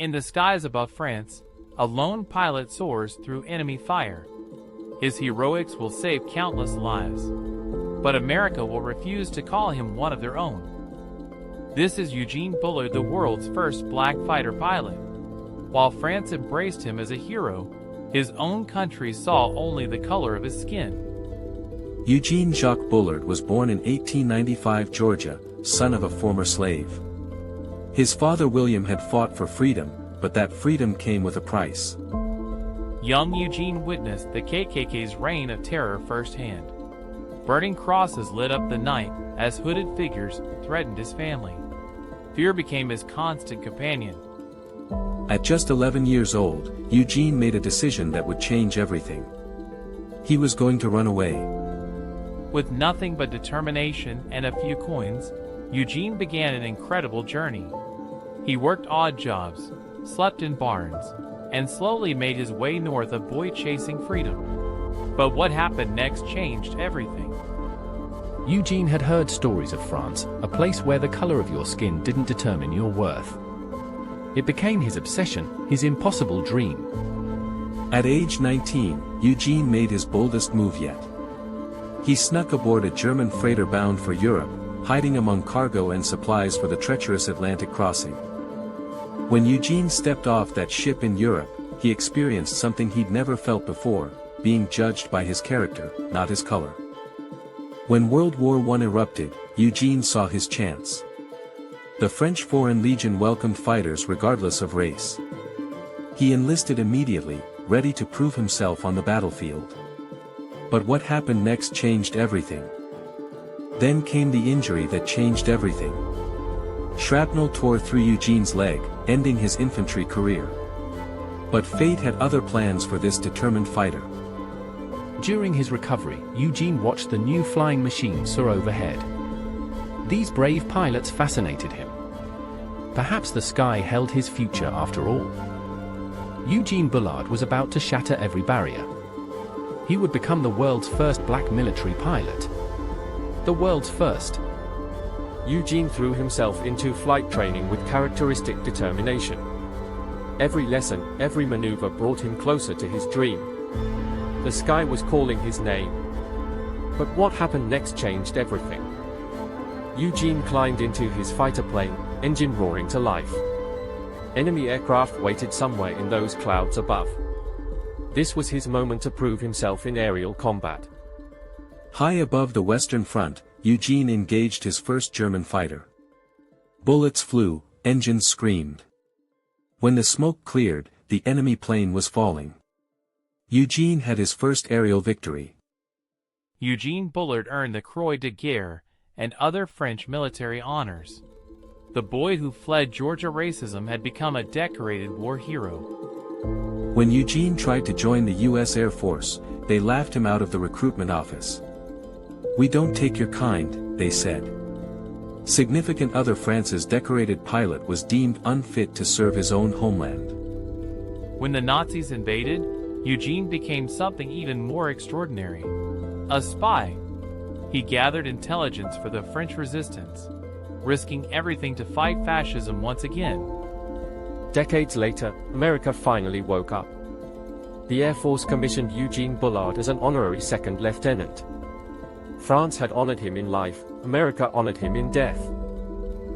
In the skies above France, a lone pilot soars through enemy fire. His heroics will save countless lives. But America will refuse to call him one of their own. This is Eugene Bullard, the world's first black fighter pilot. While France embraced him as a hero, his own country saw only the color of his skin. Eugene Jacques Bullard was born in 1895 Georgia, son of a former slave. His father William had fought for freedom, but that freedom came with a price. Young Eugene witnessed the KKK's reign of terror firsthand. Burning crosses lit up the night as hooded figures threatened his family. Fear became his constant companion. At just 11 years old, Eugene made a decision that would change everything. He was going to run away. With nothing but determination and a few coins, Eugene began an incredible journey. He worked odd jobs, slept in barns, and slowly made his way north, a boy chasing freedom. But what happened next changed everything. Eugene had heard stories of France, a place where the color of your skin didn't determine your worth. It became his obsession, his impossible dream. At age 19, Eugene made his boldest move yet. He snuck aboard a German freighter bound for Europe, hiding among cargo and supplies for the treacherous Atlantic crossing. When Eugene stepped off that ship in Europe, he experienced something he'd never felt before, being judged by his character, not his color. When World War I erupted, Eugene saw his chance. The French Foreign Legion welcomed fighters regardless of race. He enlisted immediately, ready to prove himself on the battlefield. But what happened next changed everything. Then came the injury that changed everything. Shrapnel tore through Eugene's leg, ending his infantry career. But fate had other plans for this determined fighter. During his recovery, Eugene watched the new flying machines soar overhead. These brave pilots fascinated him. Perhaps the sky held his future after all. Eugene Bullard was about to shatter every barrier. He would become the world's first black military pilot. The world's first. Eugene threw himself into flight training with characteristic determination. Every lesson, every maneuver brought him closer to his dream. The sky was calling his name. But what happened next changed everything. Eugene climbed into his fighter plane, engine roaring to life. Enemy aircraft waited somewhere in those clouds above. This was his moment to prove himself in aerial combat. High above the Western Front, Eugene engaged his first German fighter. Bullets flew, engines screamed. When the smoke cleared, the enemy plane was falling. Eugene had his first aerial victory. Eugene Bullard earned the Croix de Guerre and other French military honors. The boy who fled Georgia racism had become a decorated war hero. When Eugene tried to join the U.S. Air Force, they laughed him out of the recruitment office. "We don't take your kind," they said. Significant other France's decorated pilot was deemed unfit to serve his own homeland. When the Nazis invaded, Eugene became something even more extraordinary. A spy. He gathered intelligence for the French resistance, risking everything to fight fascism once again. Decades later, America finally woke up. The Air Force commissioned Eugene Bullard as an honorary second lieutenant. France had honored him in life, America honored him in death.